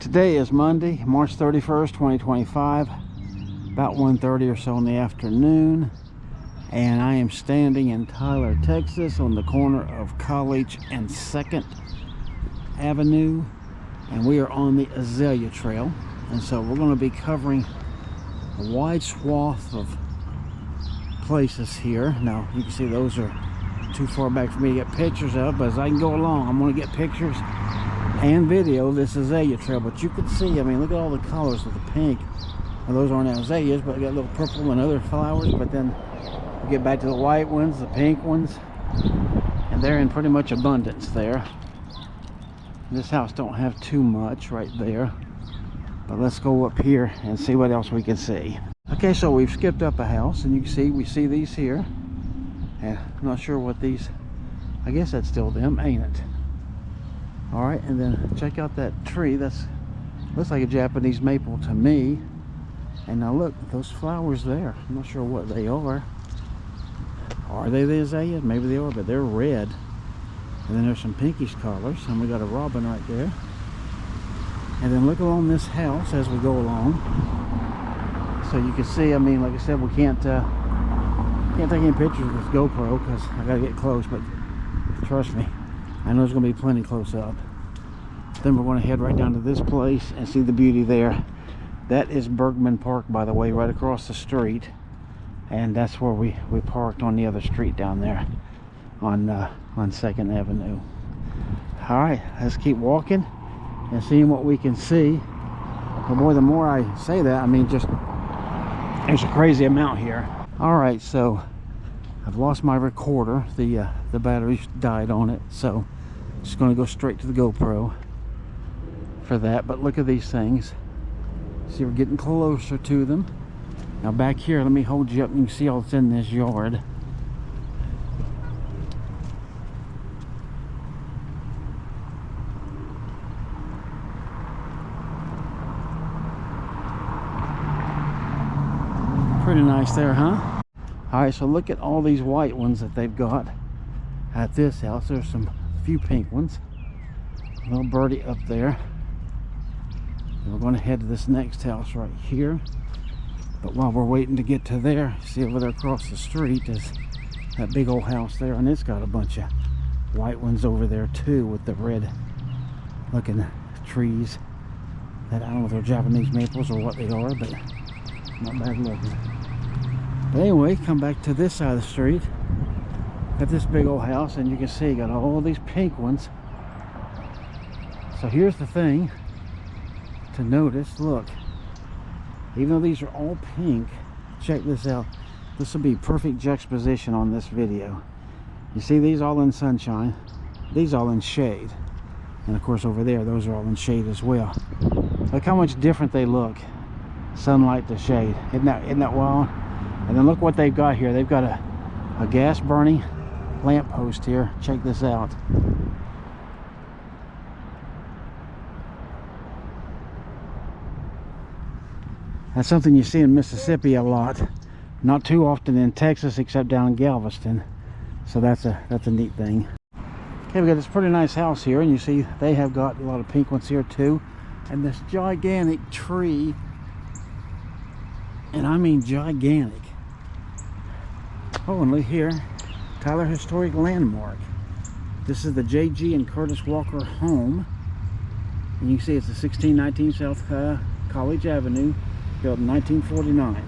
Today is Monday, March 31st, 2025, about 1:30 or so in the afternoon, and I am standing in Tyler, Texas on the corner of College and 2nd Avenue, and we are on the Azalea Trail. And so we're going to be covering a wide swath of places here. Now you can see those are too far back for me to get pictures of, but as I can go along, I'm going to get pictures and video of this Azalea Trail. But you can see, I mean, look at all the colors of the pink. Well, those aren't azaleas, but they got little purple and other flowers. But then you get back to the white ones, the pink ones, and they're in pretty much abundance there. This house don't have too much right there, but let's go up here and see what else we can see. Okay, so we've skipped up a house, and you can see we see these here, and I'm not sure what these, I guess that's still them, ain't it? All right, and then check out that tree. That's looks like a Japanese maple to me. And now look, those flowers there, I'm not sure what they are. Are they the azaleas? Maybe they are, but they're red. And then there's some pinkish colors, and we got a robin right there. And then look along this house as we go along. So you can see, I mean, like I said, we can't take any pictures with this GoPro because I gotta get close, but trust me, I know there's gonna be plenty close up. Then we're gonna head right down to this place and see the beauty there. That is Bergman Park, by the way, right across the street. And that's where we parked on the other street down there on 2nd Avenue. All right, let's keep walking and seeing what we can see. But boy, the more I say that, I mean, just there's a crazy amount here. All right, so I've lost my recorder. The battery's died on it, so I'm just going to go straight to the GoPro for that. But look at these things. See, we're getting closer to them. Now back here, let me hold you up and you can see all that's in this yard. Pretty nice there, huh? All right, so look at all these white ones that they've got at this house. There's a few pink ones. A little birdie up there. And we're going to head to this next house right here. But while we're waiting to get to there, see over there across the street is that big old house there, and it's got a bunch of white ones over there too with the red looking trees that I don't know if they're Japanese maples or what they are, but not bad looking. But anyway, come back to this side of the street at this big old house, and you can see got all these pink ones. So here's the thing to notice. Look, even though these are all pink, check this out. This will be perfect juxtaposition on this video. You see these all in sunshine, these all in shade, and of course over there those are all in shade as well. Look how much different they look, sunlight to shade. Isn't that wild? And then look what they've got here. They've got a gas burning lamp post here. Check this out. That's something you see in Mississippi a lot. Not too often in Texas, except down in Galveston. So that's a neat thing. Okay, we got this pretty nice house here, and you see they have got a lot of pink ones here too. And this gigantic tree, and I mean gigantic. Oh, and look here, Tyler Historic Landmark. This is the J.G. and Curtis Walker home. And you can see it's the 1619 South College Avenue, built in 1949.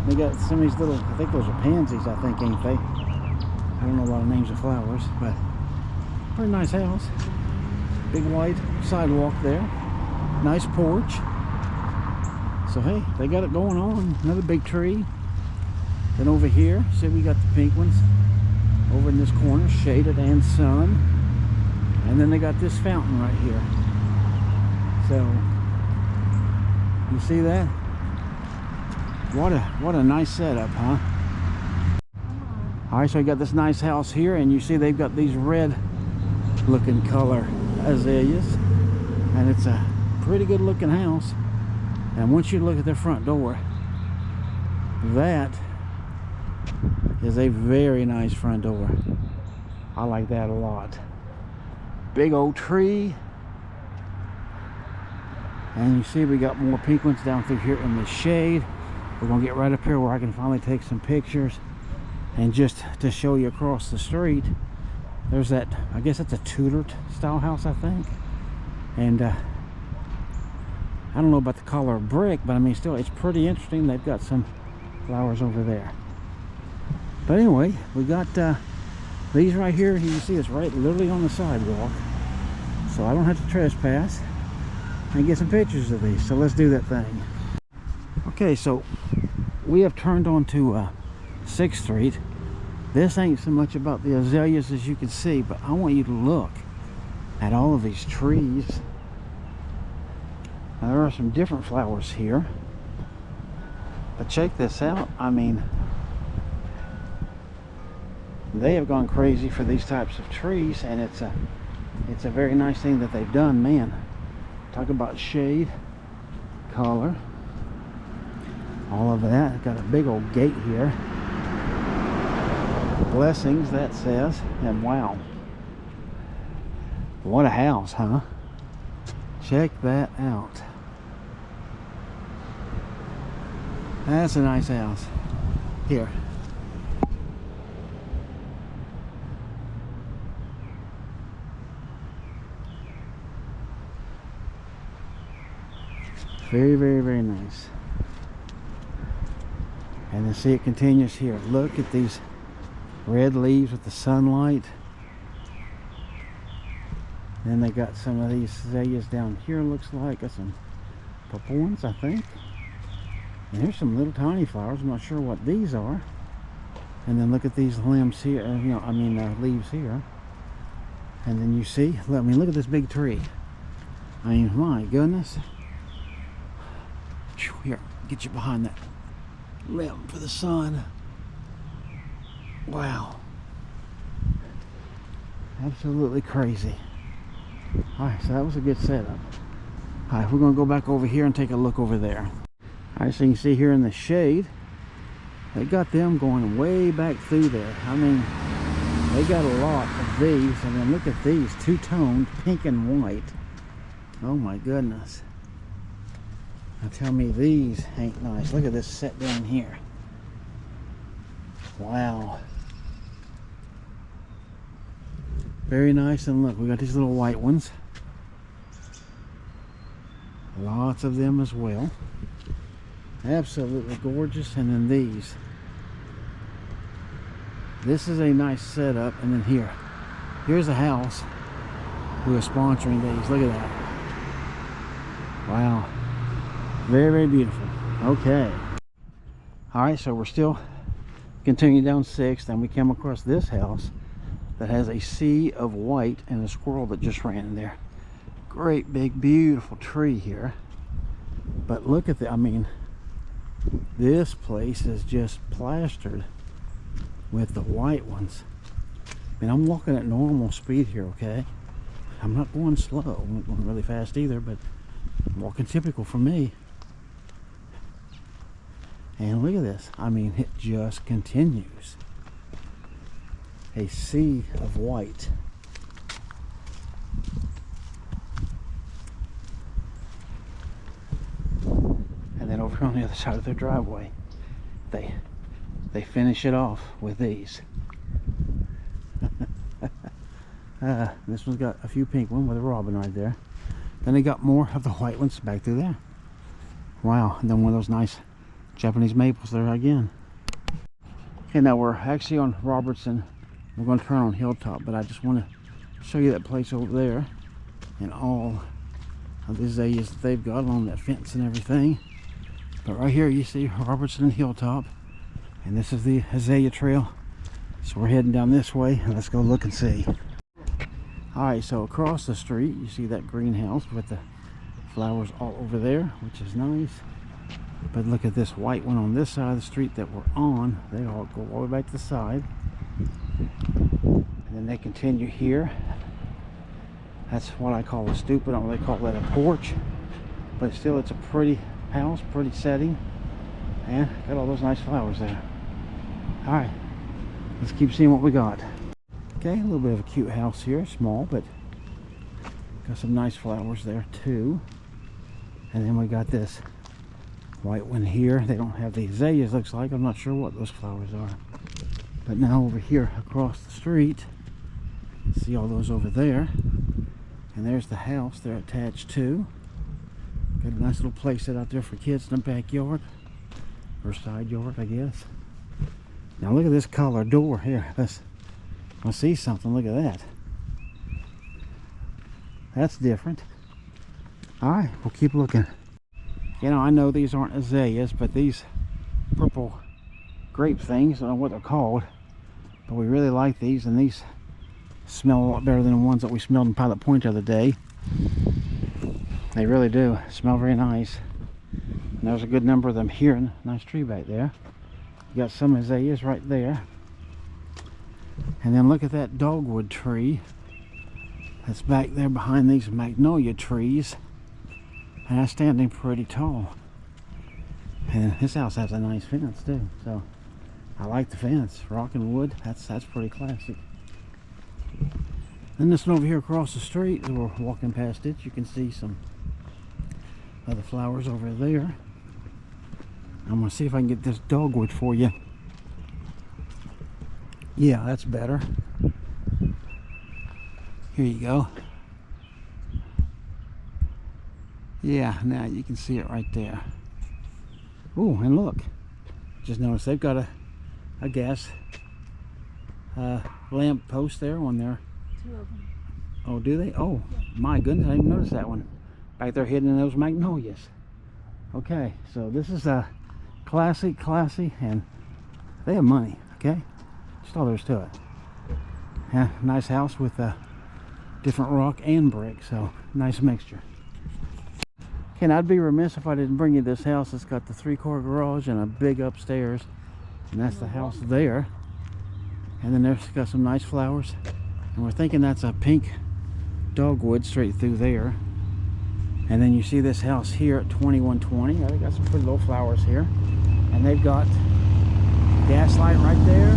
They got some of these little, I think those are pansies, I think, ain't they? I don't know a lot of names of flowers, but pretty nice house. Big wide sidewalk there. Nice porch. So hey, they got it going on. Another big tree. Then over here, see, we got the pink ones over in this corner, shaded and sun. And then they got this fountain right here. So you see that? What a nice setup, huh? All right, so we got this nice house here, and you see they've got these red looking color azaleas, and it's a pretty good looking house. And once you look at their front door, that is a very nice front door. I like that a lot. Big old tree. And you see we got more pink ones down through here in the shade. We're gonna get right up here where I can finally take some pictures. And just to show you across the street, there's that, I guess that's a Tudor style house, I think. And I don't know about the color of brick, but I mean still it's pretty interesting. They've got some flowers over there. But anyway, we got these right here. You can see it's right literally on the sidewalk, so I don't have to trespass and get some pictures of these. So let's do that thing. Okay, so we have turned on to 6th Street. This ain't so much about the azaleas as you can see, but I want you to look at all of these trees. Now, there are some different flowers here, but check this out. I mean, they have gone crazy for these types of trees, and it's a very nice thing that they've done. Man, talk about shade, color, all of that. Got a big old gate here. Blessings, that says. And wow, what a house, huh? Check that out. That's a nice house. Here. Very, very, very nice. And then see, it continues here. Look at these red leaves with the sunlight. Then they got some of these azaleas down here, looks like. Got some purple ones, I think. And here's some little tiny flowers. I'm not sure what these are. And then look at these limbs here, leaves here. And then you see, I mean, look at this big tree. I mean, my goodness. Here, get you behind that limb for the sun. Wow. Absolutely crazy. Alright, so that was a good setup. Alright, we're going to go back over here and take a look over there. Alright, so you can see here in the shade, they got them going way back through there. I mean, they got a lot of these. And then look at these, two-toned, pink and white. Oh my goodness. Now tell me these ain't nice. Look at this set down here. Wow. Very nice. And look, we got these little white ones. Lots of them as well. Absolutely gorgeous. And then these. This is a nice setup. And then here's a house who is sponsoring these. Look at that. Wow. Very, very beautiful. Okay. Alright, so we're still continuing down 6th, and we came across this house that has a sea of white and a squirrel that just ran in there. Great big beautiful tree here. But look at I mean, this place is just plastered with the white ones. I mean, I'm walking at normal speed here, okay? I'm not going slow. I'm not going really fast either, but I'm walking typical for me. And look at this. I mean, it just continues. A sea of white. And then over on the other side of their driveway, they finish it off with these. This one's got a few pink ones with a robin right there. Then they got more of the white ones back through there. Wow. And then one of those nice Japanese maples there again. Okay, now we're actually on Robertson. We're going to turn on Hilltop, but I just want to show you that place over there and all of the azaleas that they've got along that fence and everything. But right here you see Robertson and Hilltop, and this is the azalea trail. So we're heading down this way, and let's go look and see. Alright, so across the street you see that greenhouse with the flowers all over there, which is nice. But look at this white one on this side of the street that we're on. They all go all the way back to the side. And then they continue here. That's what I call a stoop. I don't really call that a porch. But still, it's a pretty house, pretty setting. And got all those nice flowers there. Alright, let's keep seeing what we got. Okay, a little bit of a cute house here. Small, but got some nice flowers there too. And then we got this white one here. They don't have the azaleas, looks like. I'm not sure what those flowers are. But now over here across the street, see all those over there. And there's the house they're attached to. Got a nice little place set out there for kids in the backyard. Or side yard, I guess. Now look at this color door here. Let's see something. Look at that. That's different. Alright, we'll keep looking. You know, I know these aren't azaleas, but these purple grape things, I don't know what they're called, but we really like these, and these smell a lot better than the ones that we smelled in Pilot Point the other day. They really do. Smell very nice. And there's a good number of them here, and a nice tree back there. You got some azaleas right there. And then look at that dogwood tree that's back there behind these magnolia trees. And that's standing pretty tall. And this house has a nice fence too, so I like the fence. Rock and wood, that's pretty classic. Then this one over here across the street, as we're walking past it, you can see some other flowers over there. I'm gonna see if I can get this dogwood for you. Yeah, that's better. Here you go. Yeah, now you can see it right there. Oh, and look, just noticed they've got a gas lamp post there on there. 2 of them. Oh, do they? Oh, my goodness, I didn't notice that one. Back there hidden in those magnolias. Okay, so this is a classy, and they have money, okay? That's all there is to it. Yeah, nice house with different rock and brick, so nice mixture. Okay, and I'd be remiss if I didn't bring you this house. It's got the 3-car garage and a big upstairs, and that's the house there. And then there's got some nice flowers, and we're thinking that's a pink dogwood straight through there. And then you see this house here at 2120. They got some pretty little flowers here, and they've got gas light right there,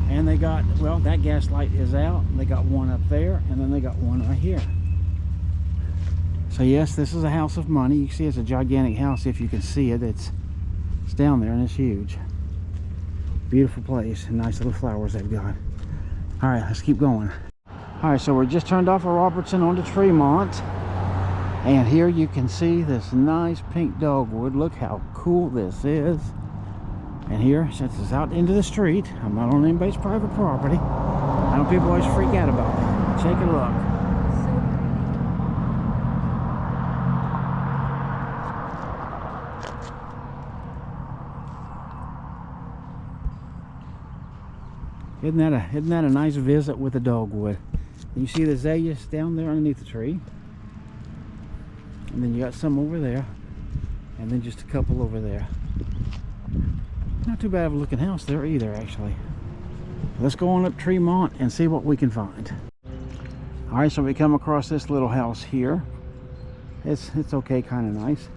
and they got, well, that gas light is out. They got one up there, and then they got one right here. So yes, this is a house of money. You can see it's a gigantic house. If you can see it, it's down there and it's huge. Beautiful place, and nice little flowers they've got. All right, let's keep going. All right, so we're just turned off of Robertson onto Tremont, and here you can see this nice pink dogwood. Look how cool this is. And here, since it's out into the street, I'm not on anybody's private property. I know people always freak out about that. Take a look. Isn't that a nice visit with the dogwood? You see the azaleas down there underneath the tree, and then you got some over there, and then just a couple over there. Not too bad of a looking house there either, actually. Let's go on up Tremont and see what we can find. All right, so we come across this little house here. It's okay, kind of nice.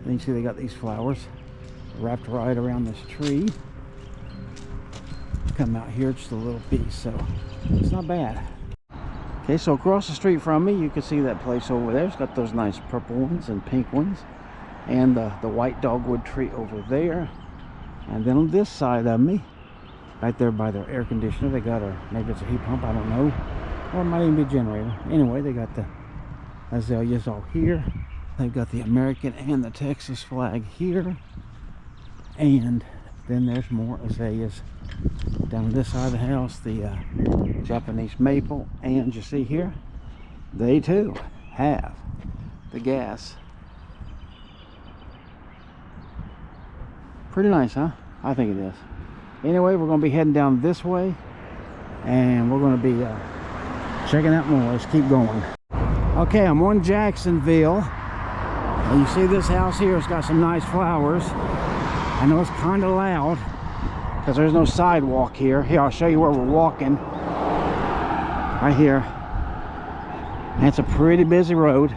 And you see they got these flowers wrapped right around this tree. Come out here just a little piece, so it's not bad. Okay, so across the street from me, you can see that place over there. It's got those nice purple ones and pink ones, and the white dogwood tree over there. And then on this side of me, right there by their air conditioner, they got maybe it's a heat pump, I don't know, or it might even be a generator. Anyway, they got the azaleas all here. They've got the American and the Texas flag here, and then there's more azaleas down this side of the house, the Japanese maple, and you see here, they too have the gas. Pretty nice, huh? I think it is. Anyway, we're going to be heading down this way, and we're going to be checking out more. Let's keep going. Okay, I'm on Jacksonville, and you see this house here, it's got some nice flowers. I know it's kind of loud because there's no sidewalk here. Here, I'll show you where we're walking. Right here. And it's a pretty busy road,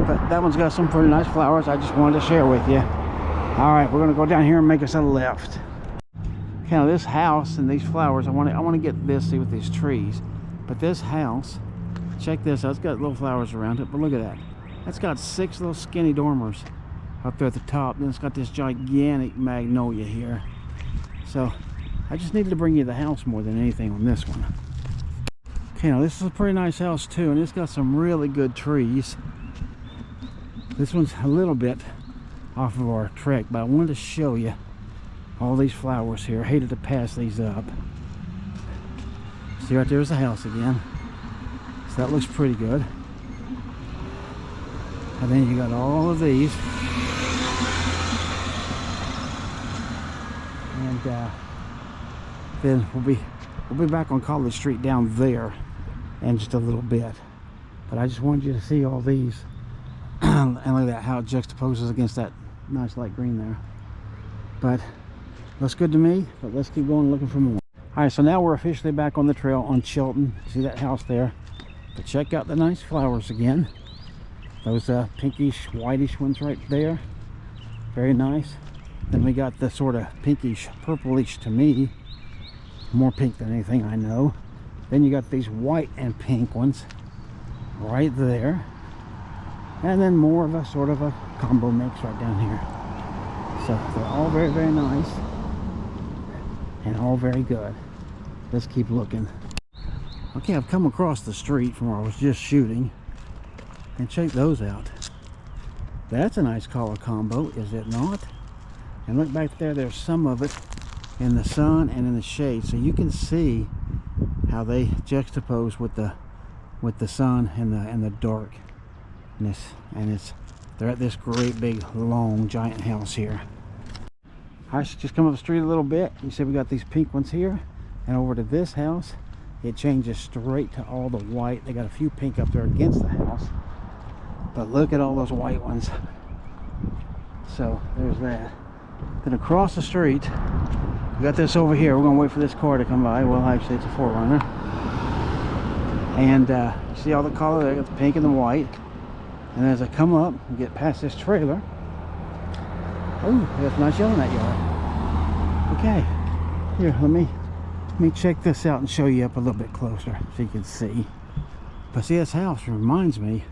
but that one's got some pretty nice flowers I just wanted to share with you. All right, we're gonna go down here and make us a left. Okay, now this house and these flowers, I want to get this, see with these trees. But this house, check this out. It's got little flowers around it, but look at that. That's got 6 little skinny dormers up there at the top. Then it's got this gigantic magnolia here. So I just needed to bring you the house more than anything on this one. Okay, now this is a pretty nice house too, and it's got some really good trees. This one's a little bit off of our trek, but I wanted to show you all these flowers here. I hated to pass these up. See, right there's the house again. So that looks pretty good. And then you got all of these. And then we'll be back on College Street down there in just a little bit. But I just wanted you to see all these. And look at that, how it juxtaposes against that nice light green there. But looks good to me, but let's keep going looking for more. All right, so now we're officially back on the trail on Chilton. See that house there? But check out the nice flowers again. Those pinkish, whitish ones right there. Very nice. Then we got the sort of pinkish, purplish to me. More pink than anything I know. Then you got these white and pink ones right there. And then more of a sort of a combo mix right down here. So they're all very, very nice. And all very good. Let's keep looking. Okay, I've come across the street from where I was just shooting. And check those out. That's a nice color combo, is it not? And look back there, there's some of it in the sun and in the shade. So you can see how they juxtapose with the sun and the dark. And they're at this great big long giant house here. I should just come up the street a little bit. You see we got these pink ones here, and over to this house it changes straight to all the white. They got a few pink up there against the house, but look at all those white ones. So there's that. Then across the street we got this over here. We're gonna wait for this car to come by. Well, actually it's a 4Runner. And you see all the color there, got the pink and the white. And as I come up and get past this trailer, oh, there's a nice yellow in that yard. Okay, here, let me check this out and show you up a little bit closer so you can see. But see, this house reminds me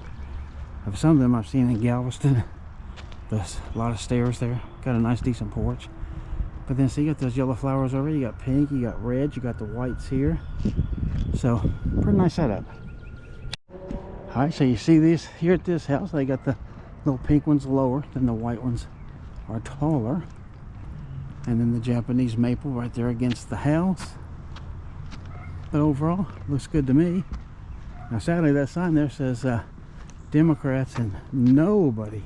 of some of them I've seen in Galveston. There's a lot of stairs there, got a nice decent porch. But then see, you got those yellow flowers over, you got pink, you got red, you got the whites here. So pretty nice setup. All right, so you see these here at this house, they got the little pink ones lower than the white ones are taller. And then the Japanese maple right there against the house. But overall, looks good to me. Now sadly, that sign there says Democrats, and nobody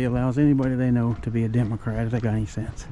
allows anybody they know to be a Democrat if they got any sense.